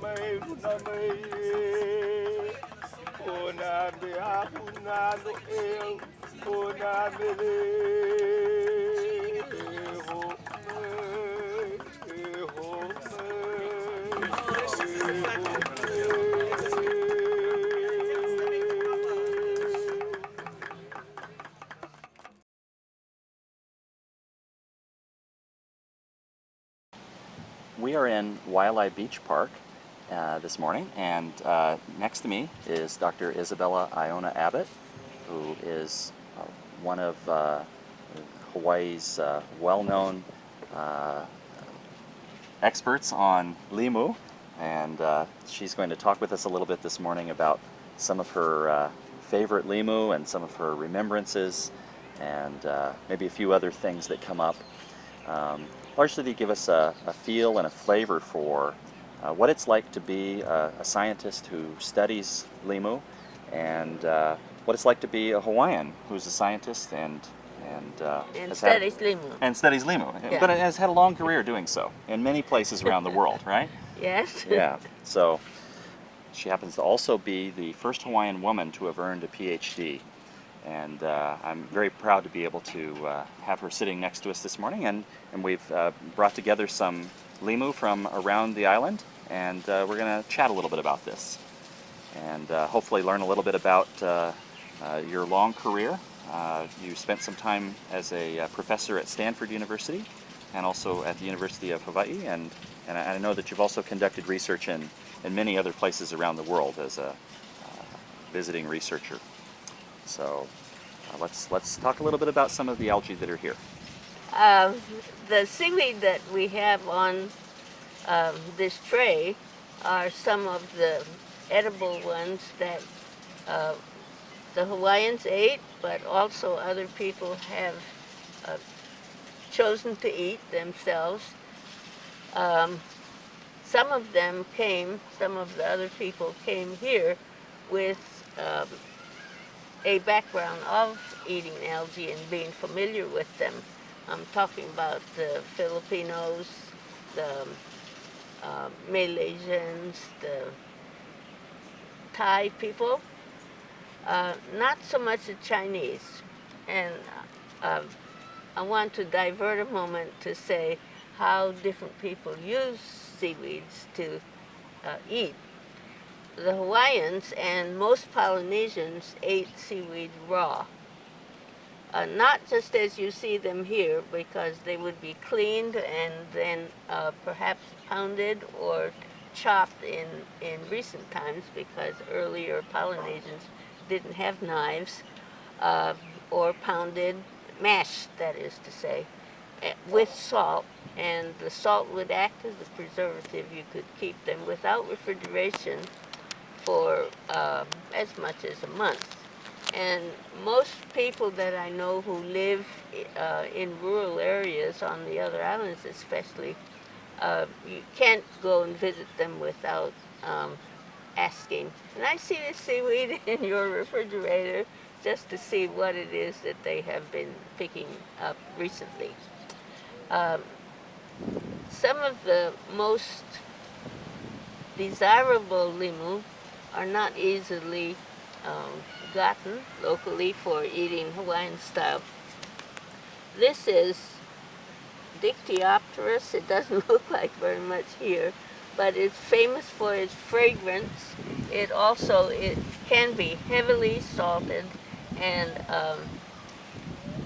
We are in Waialae Beach Park this morning, and next to me is Dr. Isabella Aiona Abbott, who is one of Hawaii's well-known experts on limu, and she's going to talk with us a little bit this morning about some of her favorite limu and some of her remembrances, and maybe a few other things that come up. Largely to give us a feel and a flavor for what it's like to be a scientist who studies limu, and what it's like to be a Hawaiian who's a scientist and studies limu. And studies limu, yeah. But has had a long career doing so in many places around the world, right? Yes. Yeah. So she happens to also be the first Hawaiian woman to have earned a PhD. And I'm very proud to be able to have her sitting next to us this morning, and we've brought together some limu from around the island, and we're going to chat a little bit about this, and hopefully learn a little bit about your long career. You spent some time as a professor at Stanford University and also at the University of Hawaii, and I know that you've also conducted research in many other places around the world as a visiting researcher. So let's talk a little bit about some of the algae that are here. The seaweed that we have on this tray are some of the edible ones that the Hawaiians ate, but also other people have chosen to eat themselves. Some of them came, some of the other people came here with a background of eating algae and being familiar with them. I'm talking about the Filipinos, the Malaysians, the Thai people, not so much the Chinese. And I want to divert a moment to say how different people use seaweeds to eat. The Hawaiians and most Polynesians ate seaweed raw. Not just as you see them here, because they would be cleaned and then perhaps pounded or chopped in recent times, because earlier Polynesians didn't have knives, or pounded, mashed, that is to say, with salt, and the salt would act as a preservative. You could keep them without refrigeration for as much as a month. And most people that I know who live in rural areas on the other islands especially, you can't go and visit them without asking, "Can I see this seaweed in your refrigerator?" just to see what it is that they have been picking up recently. Some of the most desirable limu are not easily gotten locally for eating Hawaiian style. This is Dictyopterus. It doesn't look like very much here, but it's famous for its fragrance. It can be heavily salted and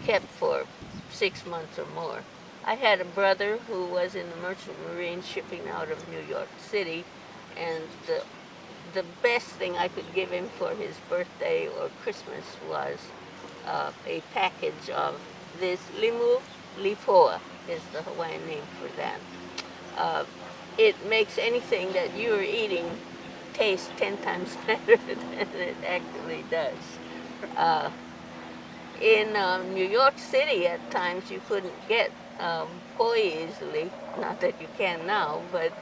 kept for 6 months or more. I had a brother who was in the Merchant Marine shipping out of New York City, and the best thing I could give him for his birthday or Christmas was a package of this limu lipoa, is the Hawaiian name for that. It makes anything that you're eating taste 10 times better than it actually does. In New York City, at times, you couldn't get poi easily. Not that you can now, but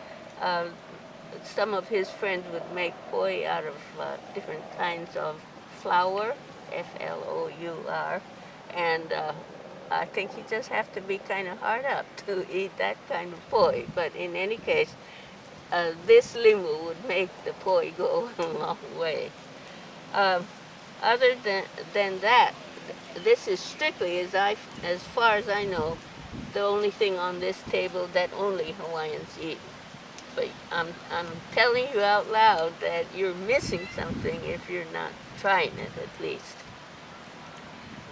some of his friends would make poi out of different kinds of flour, F-L-O-U-R, and I think you just have to be kind of hard up to eat that kind of poi. But in any case, this limu would make the poi go a long way. Um, Other than that, this is strictly, as far as I know, the only thing on this table that only Hawaiians eat. But I'm telling you out loud that you're missing something if you're not trying it at least.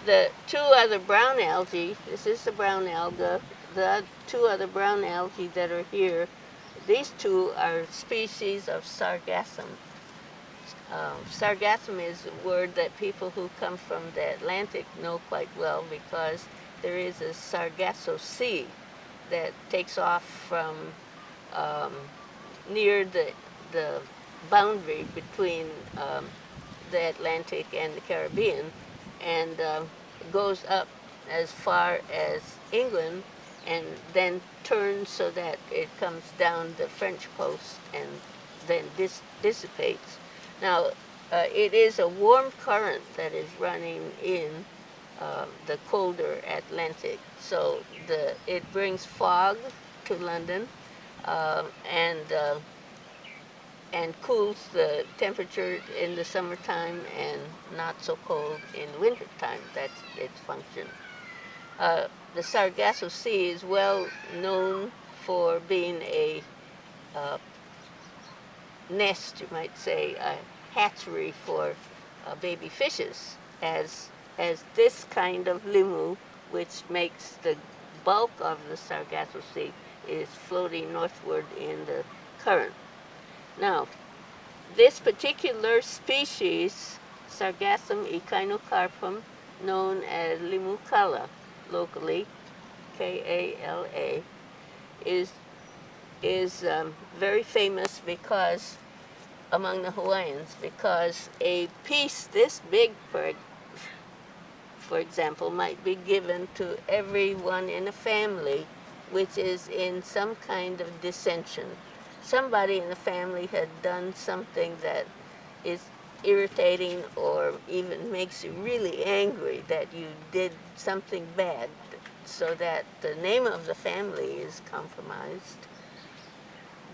The two other brown algae, this is the brown alga, the two other brown algae that are here, these two are species of sargassum. Sargassum is a word that people who come from the Atlantic know quite well because there is a Sargasso Sea that takes off from near the boundary between the Atlantic and the Caribbean and goes up as far as England and then turns so that it comes down the French coast and then dissipates. Now, it is a warm current that is running in the colder Atlantic. So it brings fog to London and cools the temperature in the summertime and not so cold in wintertime. That's its function. The Sargasso Sea is well known for being a nest, you might say, a hatchery for baby fishes, as this kind of limu, which makes the bulk of the Sargasso Sea, is floating northward in the current. Now, this particular species, Sargassum echinocarpum, known as limu kala, locally, K-A-L-A, is very famous because, among the Hawaiians, because a piece this big, for example, might be given to everyone in a family which is in some kind of dissension. Somebody in the family had done something that is irritating or even makes you really angry that you did something bad, so that the name of the family is compromised.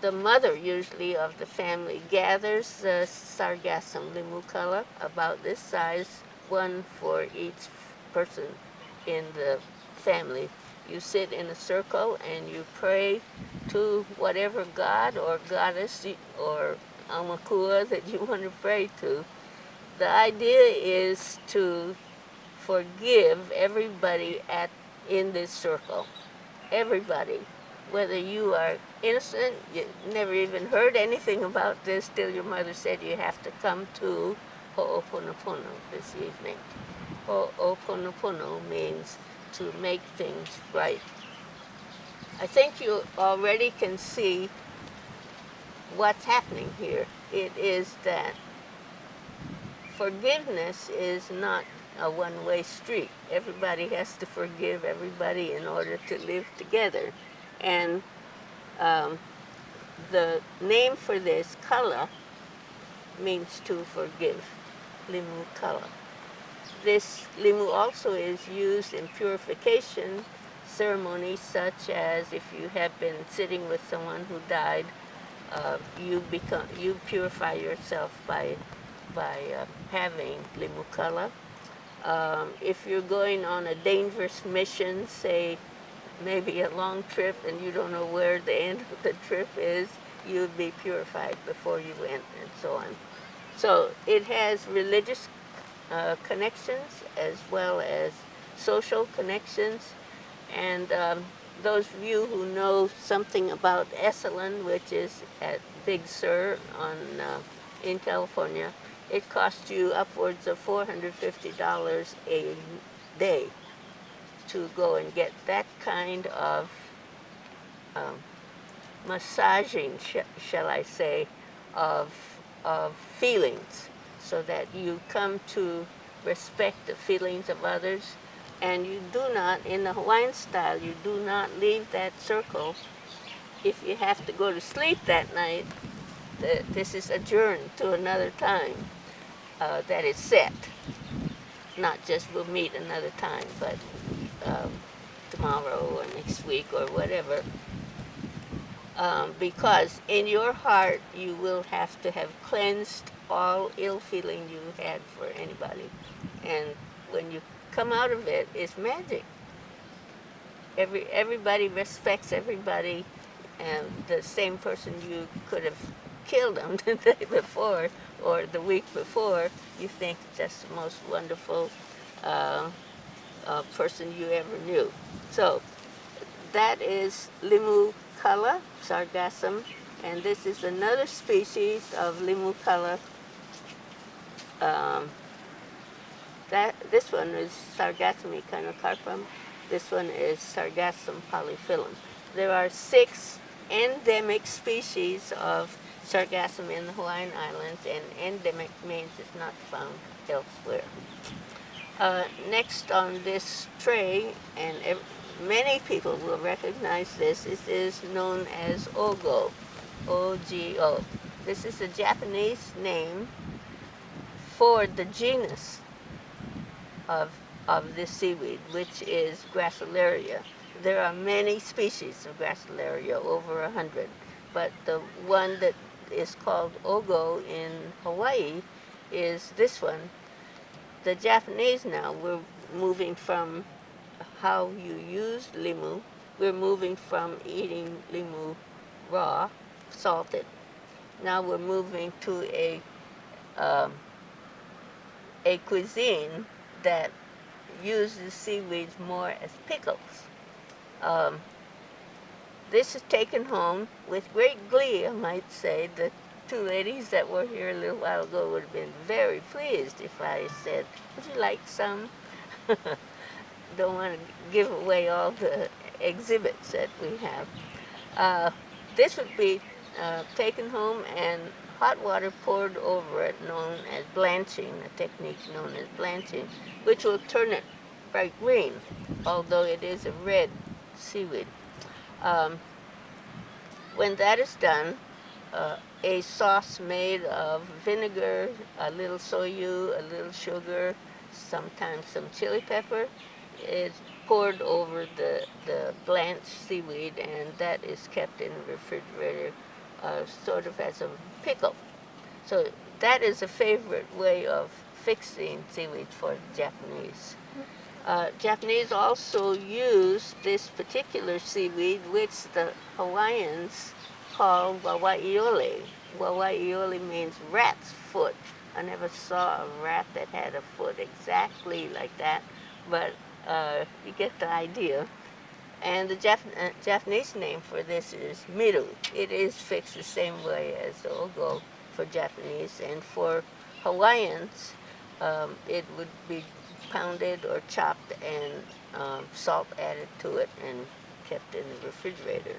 The mother, usually, of the family gathers the Sargassum limukala, about this size, one for each person in the family. You sit in a circle and you pray to whatever god or goddess or aumakua that you want to pray to. The idea is to forgive everybody in this circle. Everybody. Whether you are innocent, you never even heard anything about this till your mother said you have to come to Ho'oponopono this evening. Ho'oponopono means to make things right. I think you already can see what's happening here. It is that forgiveness is not a one-way street. Everybody has to forgive everybody in order to live together. And the name for this, kala, means to forgive, limu kala. This limu also is used in purification ceremonies, such as if you have been sitting with someone who died, you purify yourself by having limu kala. If you're going on a dangerous mission, say maybe a long trip and you don't know where the end of the trip is, you'll be purified before you went, and so on. So it has religious connections as well as social connections, and those of you who know something about Esalen, which is at Big Sur in California, it costs you upwards of $450 a day to go and get that kind of massaging, shall I say, of feelings, so that you come to respect the feelings of others, and you do not, in the Hawaiian style, you do not leave that circle. If you have to go to sleep that night, this is adjourned to another time that is set. Not just we'll meet another time, but tomorrow or next week or whatever. because in your heart you will have to have cleansed all ill feeling you had for anybody. And when you come out of it, it's magic. Everybody respects everybody, and the same person you could have killed them the day before or the week before, you think just the most wonderful person you ever knew. So that is Limu color, sargassum, and this is another species of Limu color. This one is Sargassum echinocarpum. This one is Sargassum polyphyllum. There are 6 endemic species of Sargassum in the Hawaiian Islands, and endemic means it's not found elsewhere. Next on this tray, and many people will recognize this, it is known as Ogo, O-G-O. This is a Japanese name for the genus of this seaweed, which is Gracilaria. There are many species of Gracilaria, over 100, but the one that is called Ogo in Hawaii is this one. The Japanese now, we're moving from how you use limu, we're moving from eating limu raw, salted. Now we're moving to a cuisine that uses seaweeds more as pickles. This is taken home with great glee, I might say. The 2 ladies that were here a little while ago would have been very pleased if I said, would you like some? Don't want to give away all the exhibits that we have. This would be taken home and hot water poured over it, known as blanching, a technique known as blanching, which will turn it bright green, although it is a red seaweed. When that is done, a sauce made of vinegar, a little soyu, a little sugar, sometimes some chili pepper, is poured over the blanched seaweed, and that is kept in the refrigerator sort of as a pickle. So that is a favorite way of fixing seaweed for the Japanese. Japanese also use this particular seaweed, which the Hawaiians call wawaiole. Wawaiole means rat's foot. I never saw a rat that had a foot exactly like that, but you get the idea. And the Japanese name for this is miru. It is fixed the same way as the ogo for Japanese, and for Hawaiians, it would be pounded or chopped and salt added to it and kept in the refrigerator.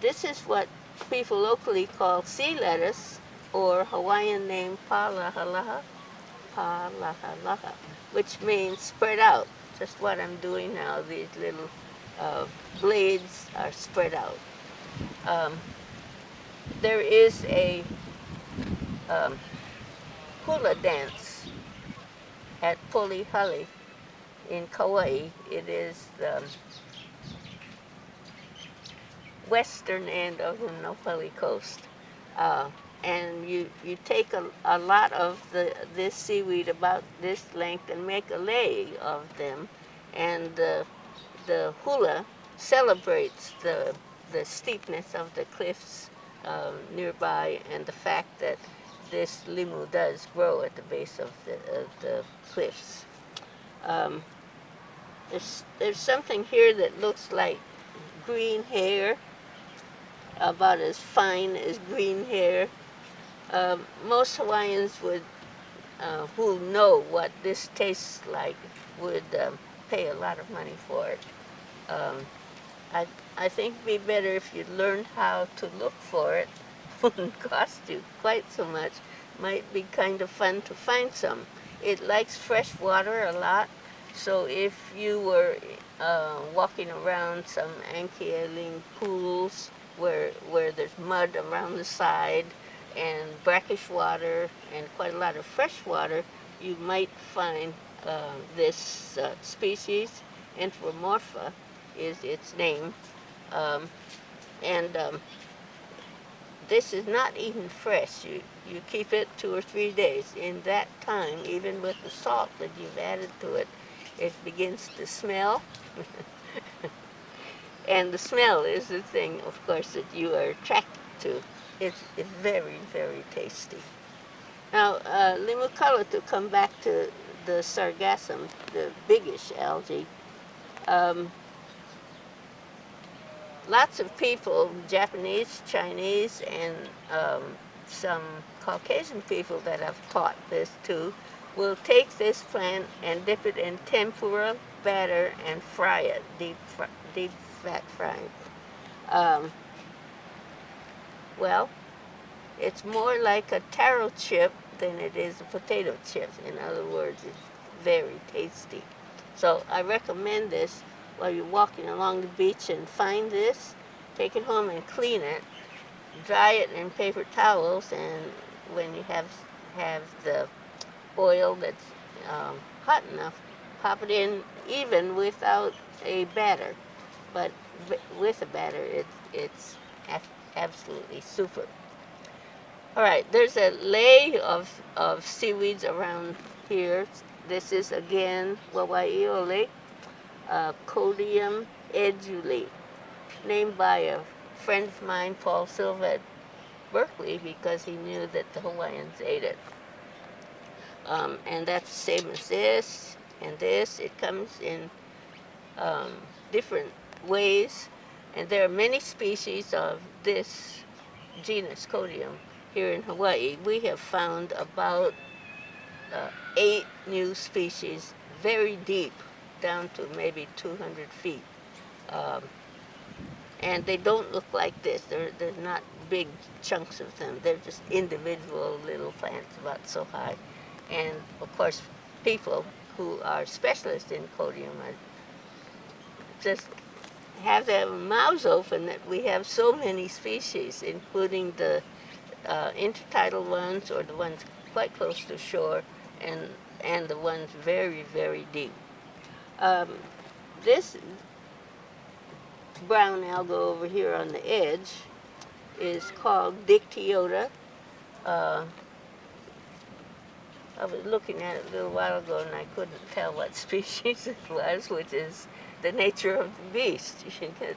This is what people locally call sea lettuce, or Hawaiian name palahalaha, which means spread out. Just what I'm doing now. These little blades are spread out. There is a hula dance at Polihali in Kauai. It is the western end of the Nauhali coast. And you take a lot of this seaweed about this length and make a lei of them, and the hula celebrates the steepness of the cliffs nearby, and the fact that this limu does grow at the base of the cliffs. There's something here that looks like green hair, about as fine as green hair. Most Hawaiians would, who know what this tastes like, would pay a lot of money for it. I think it'd be better if you learned how to look for it. Wouldn't cost you quite so much. Might be kind of fun to find some. It likes fresh water a lot, so if you were walking around some ankeeling pools where there's mud around the side and brackish water and quite a lot of fresh water, you might find this species. Enteromorpha is its name. And this is not eaten fresh. You keep it 2 or 3 days. In that time, even with the salt that you've added to it, it begins to smell. And the smell is the thing, of course, that you are attracted to. It's very, very tasty. Now, Limucala, to come back to the sargassum, the biggish algae, lots of people, Japanese, Chinese, and some Caucasian people that I've taught this to, will take this plant and dip it in tempura batter and fry it, deep fat frying. Well, it's more like a taro chip than it is a potato chip. In other words, it's very tasty. So I recommend this while you're walking along the beach, and find this, take it home and clean it, dry it in paper towels, and when you have the oil that's hot enough, pop it in even without a batter. But with a batter, it's absolutely super. All right, there's a lay of seaweeds around here. This is, again, Hawai'i Codium eduli, named by a friend of mine, Paul Silva, at Berkeley, because he knew that the Hawaiians ate it. And that's the same as this and this. It comes in different ways, and there are many species of this genus Codium here in Hawaii. We have found about 8 new species, very deep, down to maybe 200 feet. And they don't look like this. They're not big chunks of them. They're just individual little plants about so high. And of course, people who are specialists in Codium are just have their mouths open that we have so many species, including the intertidal ones, or the ones quite close to shore, and the ones very, very deep. This brown alga over here on the edge is called Dictyota. I was looking at it a little while ago, and I couldn't tell what species it was, which is the nature of the beast.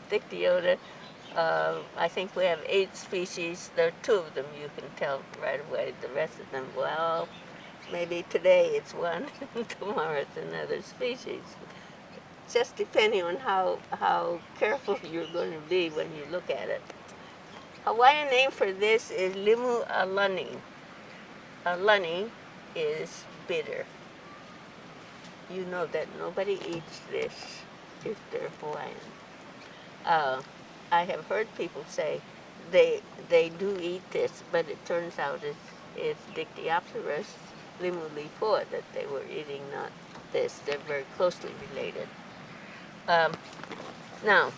Dictyota, I think we have 8 species. There are 2 of them you can tell right away. The rest of them, well, maybe today it's one, tomorrow it's another species. Just depending on how careful you're going to be when you look at it. Hawaiian name for this is Limu alani. Alani is bitter. You know that nobody eats this if they're Hawaiian. I have heard people say they do eat this, but it turns out it's Dictyopterus limulifoa that they were eating, not this. They're very closely related. Now,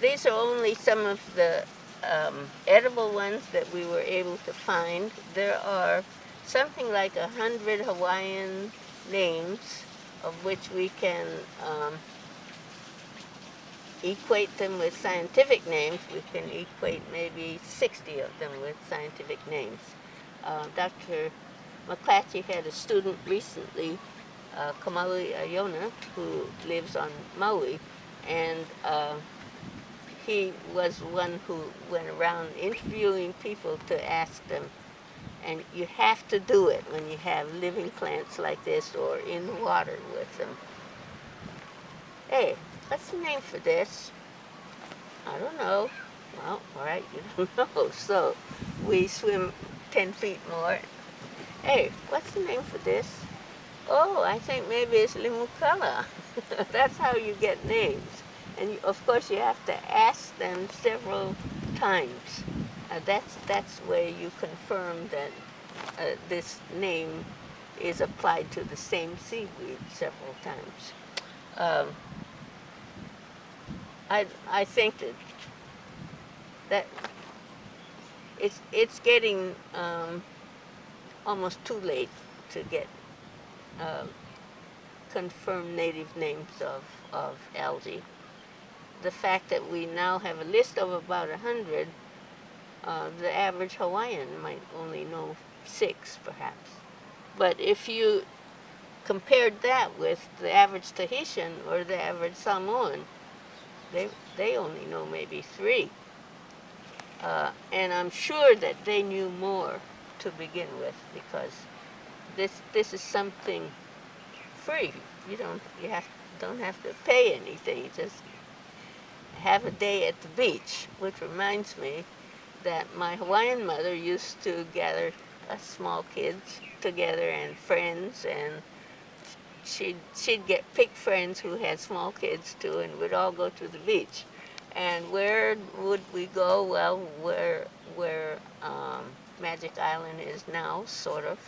these are only some of the edible ones that we were able to find. There are something like 100 Hawaiian names, of which we can equate them with scientific names. We can equate maybe 60 of them with scientific names. Dr. McClatchy had a student recently, Isabella Aiona, who lives on Maui, and he was one who went around interviewing people to ask them, and you have to do it when you have living plants like this or in the water with them. Hey, what's the name for this? I don't know. Well, all right, you don't know. So we swim 10 feet more. Hey, what's the name for this? Oh, I think maybe it's Limucala. That's how you get names. And of course you have to ask them several times. That's where you confirm that this name is applied to the same seaweed several times. I think that it's getting almost too late to get confirmed native names of algae. the fact that we now have a list of about 100, the average Hawaiian might only know 6, perhaps. But if you compared that with the average Tahitian or the average Samoan, they only know maybe 3. And I'm sure that they knew more to begin with, because this is something free. Don't have to pay anything. You just have a day at the beach, which reminds me that my Hawaiian mother used to gather us small kids together and friends, and she'd pick friends who had small kids too, and we'd all go to the beach. And where would we go? Well, where Magic Island is now, sort of,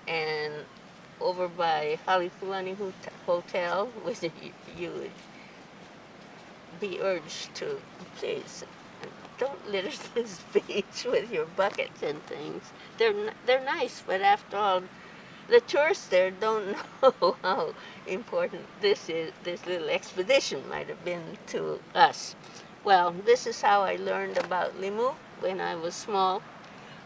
and over by Halekulani Hotel, which you would be urged to, please, don't litter this beach with your buckets and things. They're nice, but after all, the tourists there don't know how important this little expedition might have been to us. Well, this is how I learned about Limu when I was small.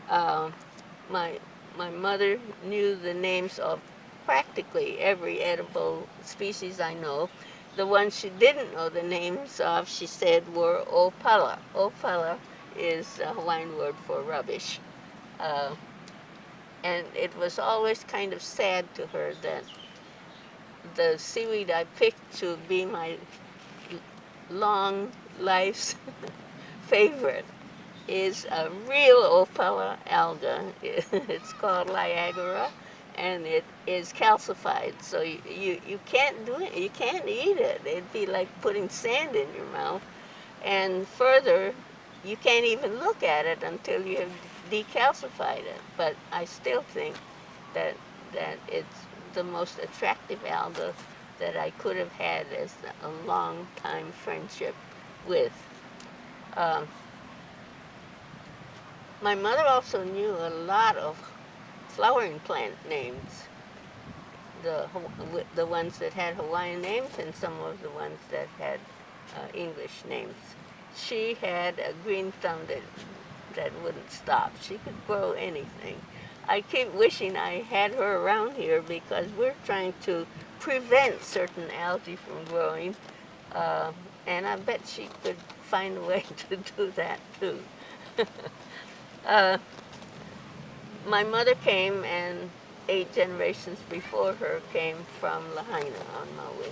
My mother knew the names of practically every edible species I know. The ones she didn't know the names of, she said, were opala. Opala is a Hawaiian word for rubbish. And it was always kind of sad to her that the seaweed I picked to be my long life's favorite is a real opala alga. It's called Liagora, and it is calcified, so you can't do it. You can't eat it. It'd be like putting sand in your mouth. And further, you can't even look at it until you have decalcified it. But I still think that it's the most attractive alga that I could have had as a long time friendship with. My mother also knew a lot of flowering plant names, the ones that had Hawaiian names and some of the ones that had English names. She had a green thumb that wouldn't stop. She could grow anything. I keep wishing I had her around here, because we're trying to prevent certain algae from growing, and I bet she could find a way to do that too. My mother came, and 8 generations before her came from Lahaina on Maui.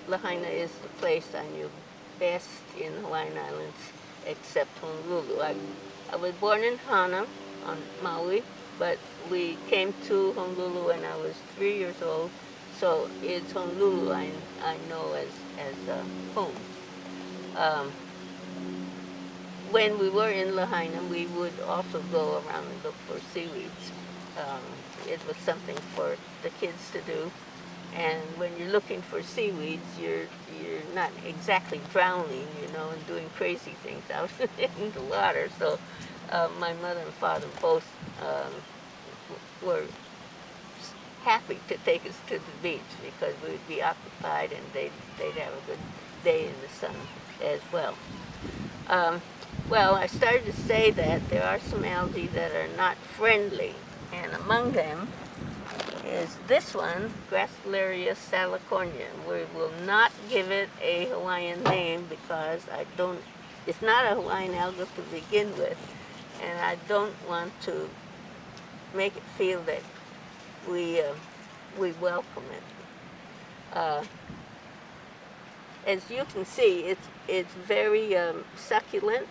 Lahaina is the place I knew best in Hawaiian Islands, except Honolulu. I was born in Hana on Maui, but we came to Honolulu when I was 3 years old, so it's Honolulu I know as home. When we were in Lahaina, we would also go around and look for seaweeds. It was something for the kids to do. And when you're looking for seaweeds, you're not exactly drowning, and doing crazy things out in the water. So my mother and father both were happy to take us to the beach, because we would be occupied and they'd have a good day in the sun as well. Well, I started to say that there are some algae that are not friendly, and among them is this one, Gracilaria salicornia. We will not give it a Hawaiian name because it's not a Hawaiian alga to begin with, and I don't want to make it feel that we welcome it. As you can see, it's very succulent.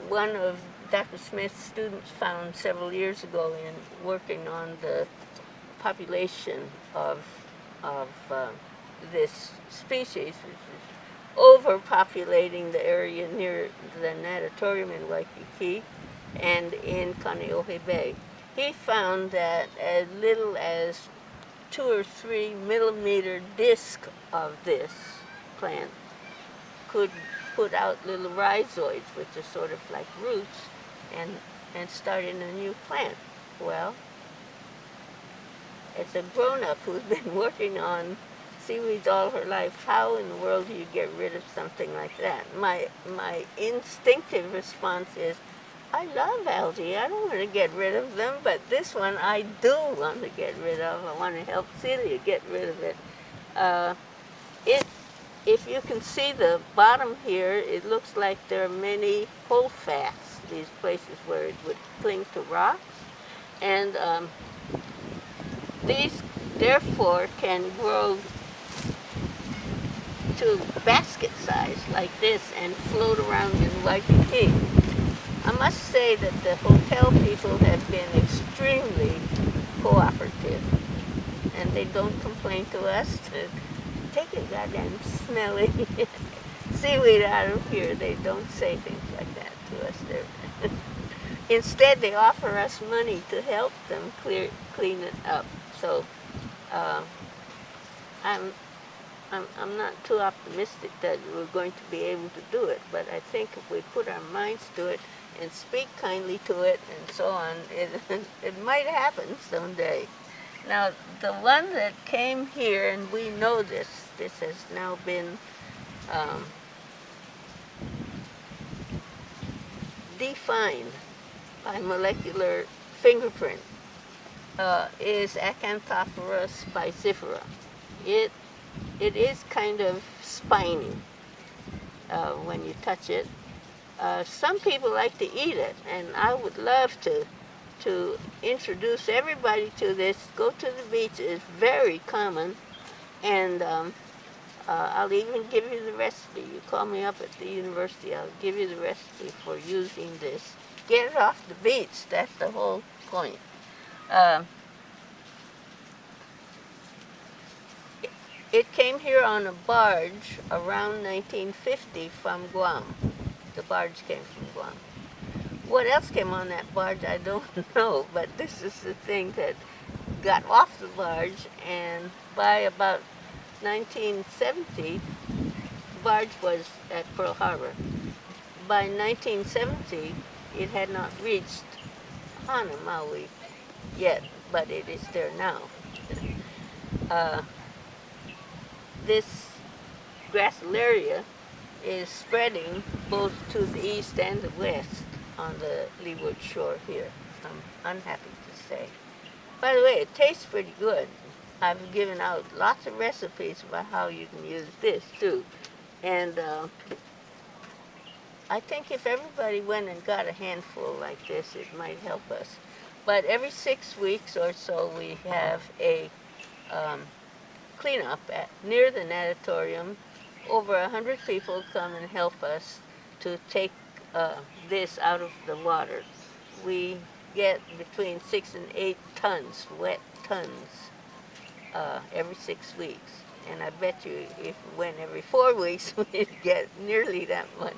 One of Dr. Smith's students found several years ago in working on the population of this species, which is overpopulating the area near the natatorium in Waikiki and in Kaneohe Bay. He found that as little as 2 or 3 millimeter disc of this plant could put out little rhizoids, which are sort of like roots, and start in a new plant. Well, it's a grown-up who's been working on seaweeds all her life. How in the world do you get rid of something like that? My instinctive response is, I love algae. I don't want to get rid of them, but this one I do want to get rid of. I want to help Celia get rid of it. If you can see the bottom here, it looks like there are many holdfasts, these places where it would cling to rocks. And these, therefore, can grow to basket size like this and float around in Waikiki. I must say that the hotel people have been extremely cooperative, and they don't complain to us to take a goddamn smelly seaweed out of here. They don't say things like that to us. Instead, they offer us money to help them clean it up. So I'm not too optimistic that we're going to be able to do it, but I think if we put our minds to it and speak kindly to it and so on, it might happen someday. Now, the one that came here, and we know this has now been defined by molecular fingerprint, is Acanthophoros spicifera. It is kind of spiny when you touch it. Some people like to eat it, and I would love to introduce everybody to this. Go to the beach. It's very common, and I'll even give you the recipe. You call me up at the university, I'll give you the recipe for using this. Get it off the beach. That's the whole point. It came here on a barge around 1950 from Guam. The barge came from Guam. What else came on that barge, I don't know, but this is the thing that got off the barge, and by about 1970, the barge was at Pearl Harbor. By 1970, it had not reached Hana, Maui yet, but it is there now. This gracilaria is spreading both to the east and the west on the leeward shore here, I'm unhappy to say. By the way, it tastes pretty good. I've given out lots of recipes about how you can use this too. And I think if everybody went and got a handful like this, it might help us. But every 6 weeks or so, we have a cleanup near the natatorium. Over 100 people come and help us to take this out of the water. We get between 6 and 8 tons, wet tons, every 6 weeks. And I bet you if we went every 4 weeks, we'd get nearly that much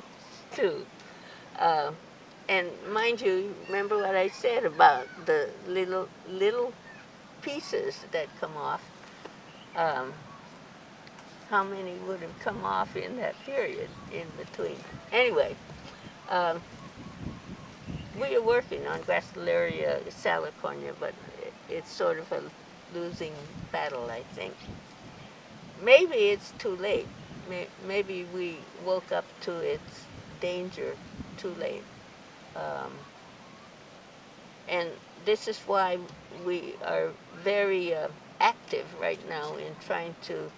too. And mind you, remember what I said about the little pieces that come off. How many would have come off in that period in between? Anyway, we are working on Gracilaria salicornia, but it's sort of a losing battle, I think. Maybe it's too late. Maybe we woke up to its danger too late. And this is why we are very active right now in trying to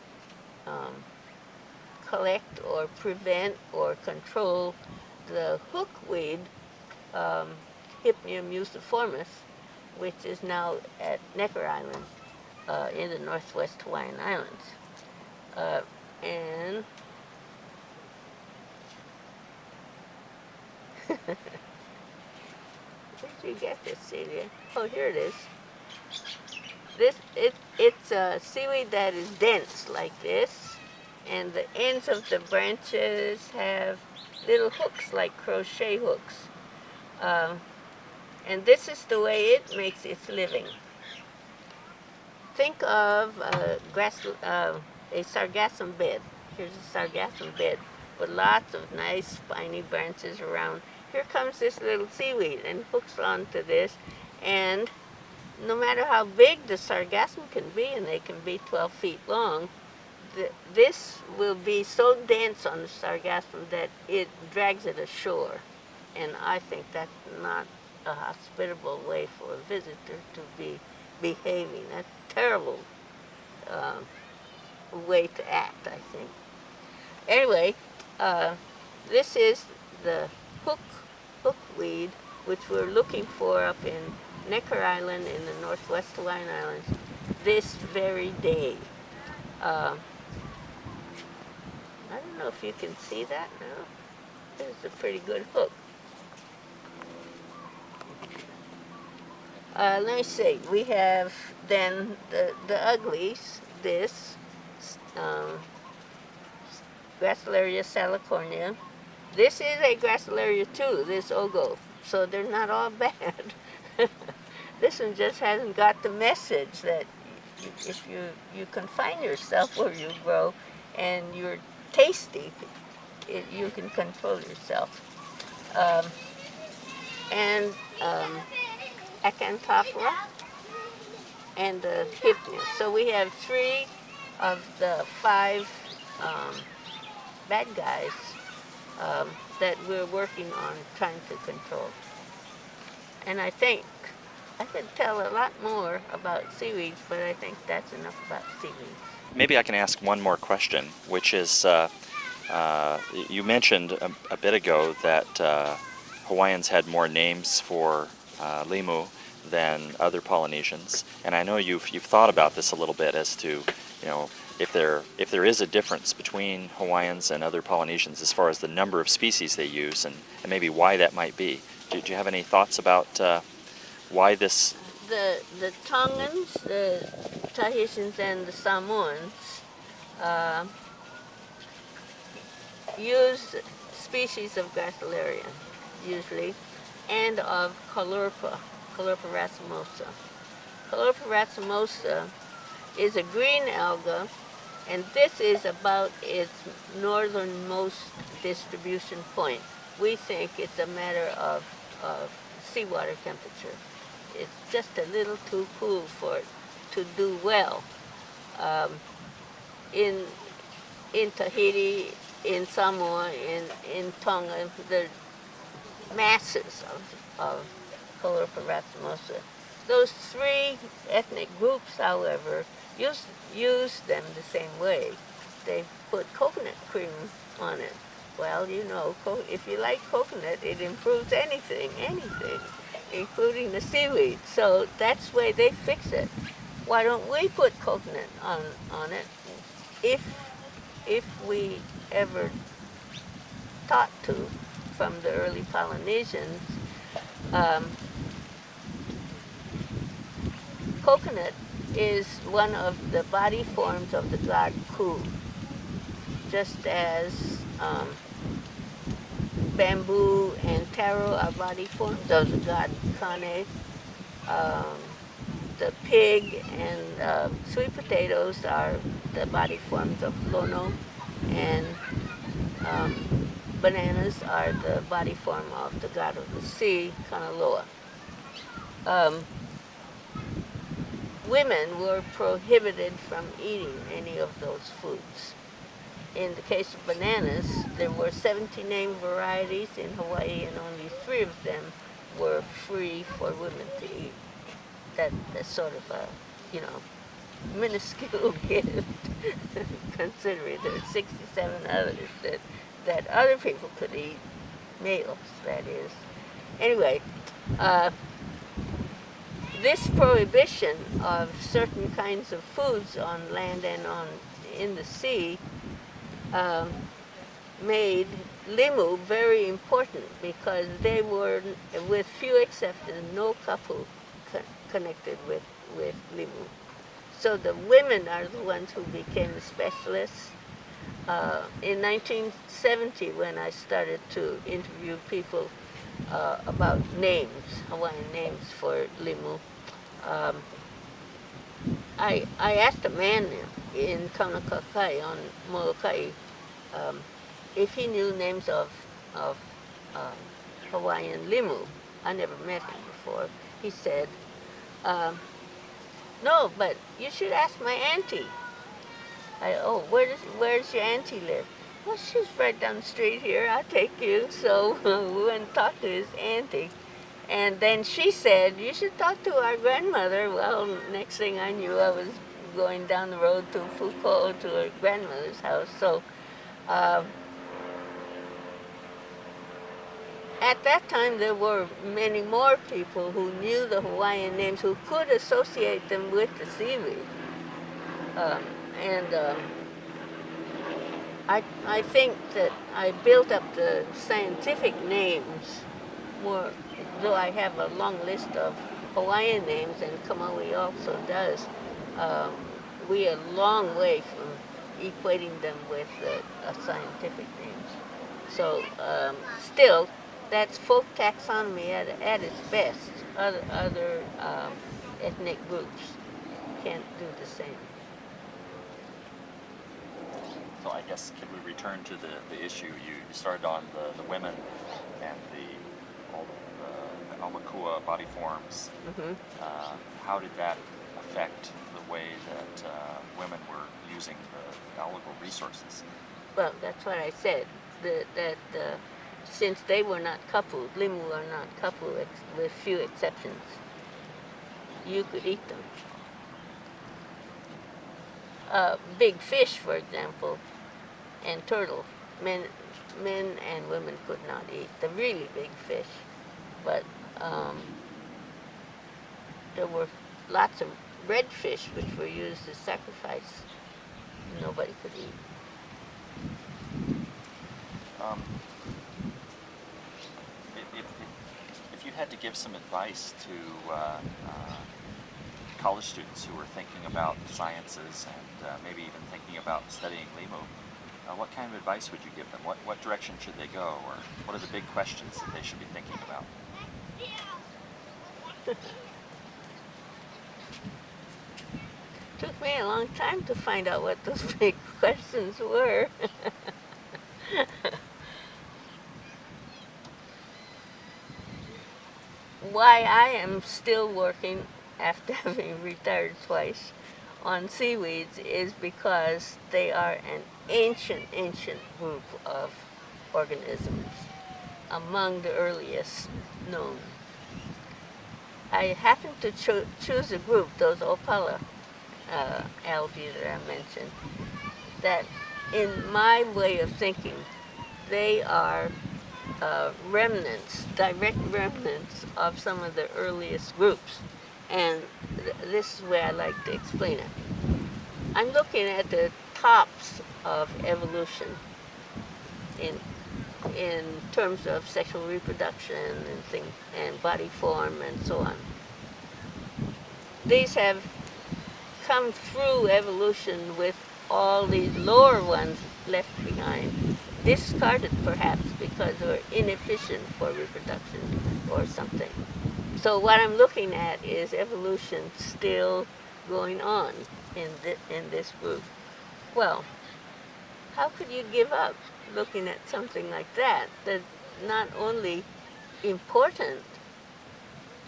collect or prevent or control the hookweed, Hypnium muciformis, which is now at Necker Island in the northwest Hawaiian Islands. And where did you get this, Celia? Oh, here it is. It's a seaweed that is dense like this, and the ends of the branches have little hooks like crochet hooks. And this is the way it makes its living. Think of a sargassum bed. Here's a sargassum bed with lots of nice spiny branches around. Here comes this little seaweed and hooks onto this, and no matter how big the sargassum can be, and they can be 12 feet long, this will be so dense on the sargassum that it drags it ashore. And I think that's not a hospitable way for a visitor to be behaving. That's a terrible way to act, I think. Anyway, this is the hookweed, which we're looking for up in Necker Island in the northwest Hawaiian Islands this very day. I don't know if you can see that now. This is a pretty good hook. Let me see. We have then the uglies, this, Gracilaria salicornia. This is a Gracilaria too, this ogo, so they're not all bad. This one just hasn't got the message that if you confine yourself where you grow and you're tasty, you can control yourself. Acantophora and the hypnea. So we have 3 of the 5 bad guys that we're working on trying to control. And I think I could tell a lot more about seaweeds, but I think that's enough about seaweeds. Maybe I can ask one more question, which is, you mentioned a bit ago that Hawaiians had more names for Limu than other Polynesians, and I know you've thought about this a little bit as to, if there is a difference between Hawaiians and other Polynesians as far as the number of species they use, and maybe why that might be. Do you have any thoughts about why this? The Tongans, the Tahitians, and the Samoans use species of Gracilaria, usually, and of Caulerpa racemosa. Caulerpa racemosa is a green alga, and this is about its northernmost distribution point. We think it's a matter of seawater temperature. It's just a little too cool for it to do well. In Tahiti, in Samoa, in Tonga, the masses of Caulerpa racemosa. Those 3 ethnic groups, however, use them the same way. They put coconut cream on it. Well, if you like coconut, it improves anything, including the seaweed. So that's the way they fix it. Why don't we put coconut on it if we ever thought to from the early Polynesians? Coconut is one of the body forms of the god Ku, just as bamboo and taro are body forms of the god Kane. The pig and sweet potatoes are the body forms of Lono, and bananas are the body form of the god of the sea, Kanaloa. Women were prohibited from eating any of those foods. In the case of bananas, there were 70 named varieties in Hawaii, and only 3 of them were free for women to eat. That's sort of a, minuscule gift, considering there are 67 others that other people could eat, males, that is. Anyway, this prohibition of certain kinds of foods on land and in the sea made Limu very important, because they were, with few exceptions, no kapu connected with Limu. So the women are the ones who became the specialists. In 1970, when I started to interview people about names, Hawaiian names for Limu, I asked a man in Kaunakakai on Molokai if he knew names of Hawaiian Limu. I never met him before. He said, no, but you should ask my auntie. Oh, where's your auntie live? Well, she's right down the street here. I'll take you. So we went and talked to his auntie. And then she said, you should talk to our grandmother. Well, next thing I knew, I was going down the road to Foucault to her grandmother's house. So um, at that time, there were many more people who knew the Hawaiian names, who could associate them with the seaweed. Um, and I think that I built up the scientific names more, though I have a long list of Hawaiian names, and Kamaui also does. Um, we are a long way from equating them with a scientific name. So still, that's folk taxonomy at its best. Other ethnic groups can't do the same. So I guess, can we return to the issue? You started on the women and all the Aumakua body forms. Mm-hmm. How did that affect the way that women were using the algal resources? Well, that's what I said. That since they were not kapu, Limu are not kapu with few exceptions, you could eat them. Big fish, for example, and turtle, men and women could not eat the really big fish, but there were lots of red fish which were used as sacrifice. Nobody could eat. If you had to give some advice to college students who are thinking about sciences and maybe even thinking about studying Limu, what kind of advice would you give them? What direction should they go, or what are the big questions that they should be thinking about? Took me a long time to find out what those big questions were. Why I am still working after having retired twice on seaweeds is because they are an ancient group of organisms, among the earliest known. I happened to choose a group, those opala algae that I mentioned, that in my way of thinking, they are remnants, direct remnants of some of the earliest groups. And this is where I like to explain it. I'm looking at the tops of evolution in terms of sexual reproduction and body form and so on. These have come through evolution with all these lower ones left behind, discarded perhaps because they were inefficient for reproduction or something. So what I'm looking at is evolution still going on in this group. Well, how could you give up looking at something like that? That's not only important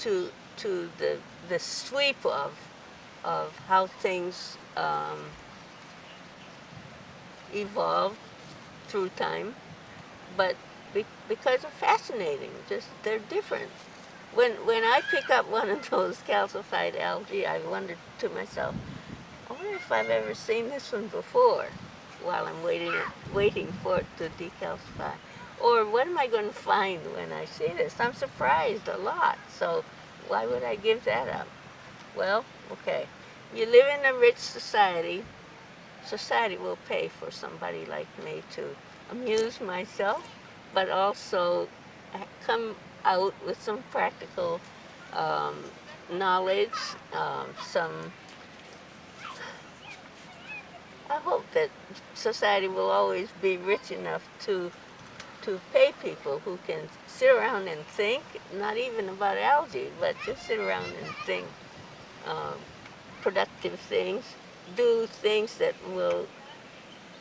to the sweep of how things evolved through time, but because they're fascinating. Just they're different. When I pick up one of those calcified algae, I wonder to myself, I wonder if I've ever seen this one before while I'm waiting for it to decalcify. Or what am I going to find when I see this? I'm surprised a lot, so why would I give that up? Well, okay, you live in a rich society. Society will pay for somebody like me to amuse myself, but also come out with some practical knowledge, I hope that society will always be rich enough to pay people who can sit around and think, not even about algae, but just sit around and think productive things, do things that will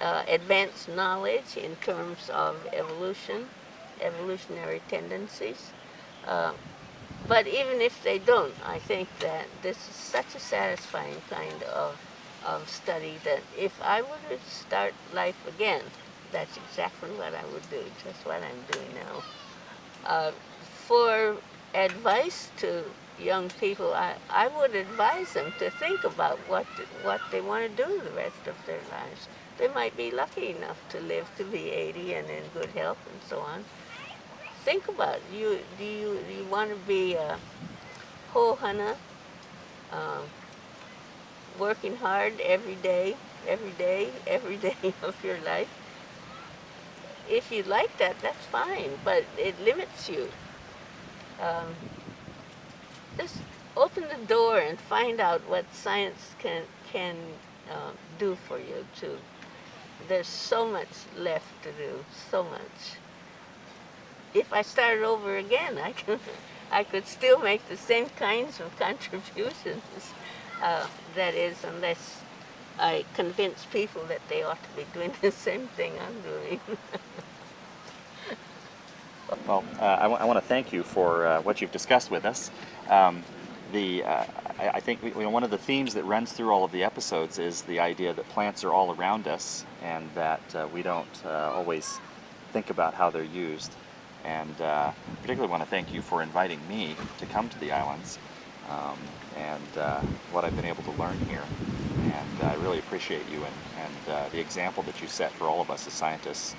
advance knowledge in terms of evolutionary tendencies. But even if they don't, I think that this is such a satisfying kind of of study that if I were to start life again, that's exactly what I would do, just what I'm doing now. For advice to young people, I would advise them to think about what they want to do the rest of their lives. They might be lucky enough to live to be 80 and in good health and so on. Think about it. Do you want to be a hohana, working hard every day of your life? If you like that, that's fine, but it limits you. Just open the door and find out what science can do for you too. There's so much left to do, so much. If I started over again, I could still make the same kinds of contributions. That is, unless I convince people that they ought to be doing the same thing I'm doing. Well, I want to thank you for what you've discussed with us. I think one of the themes that runs through all of the episodes is the idea that plants are all around us and that we don't always think about how they're used. And particularly want to thank you for inviting me to come to the islands and what I've been able to learn here. And I really appreciate you and the example that you set for all of us as scientists.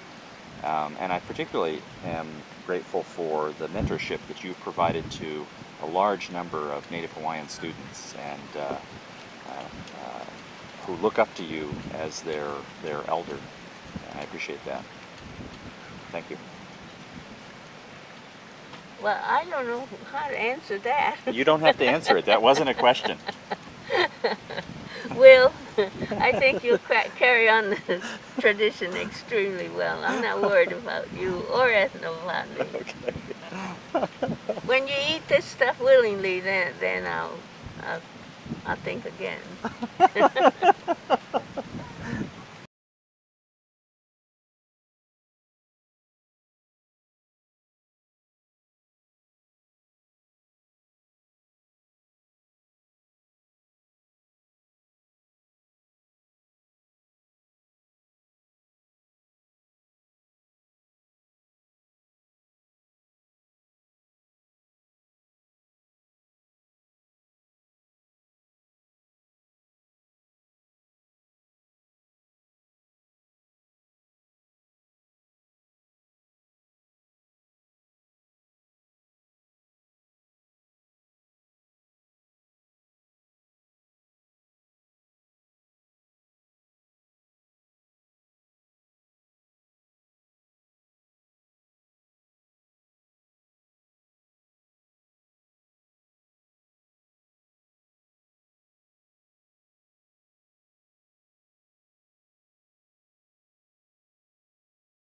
And I particularly am grateful for the mentorship that you've provided to a large number of Native Hawaiian students and who look up to you as their elder. And I appreciate that. Thank you. Well, I don't know how to answer that. You don't have to answer it. That wasn't a question. Well, I think you'll carry on the tradition extremely well. I'm not worried about you or Ethnobotany. Okay. When you eat this stuff willingly, then I'll think again.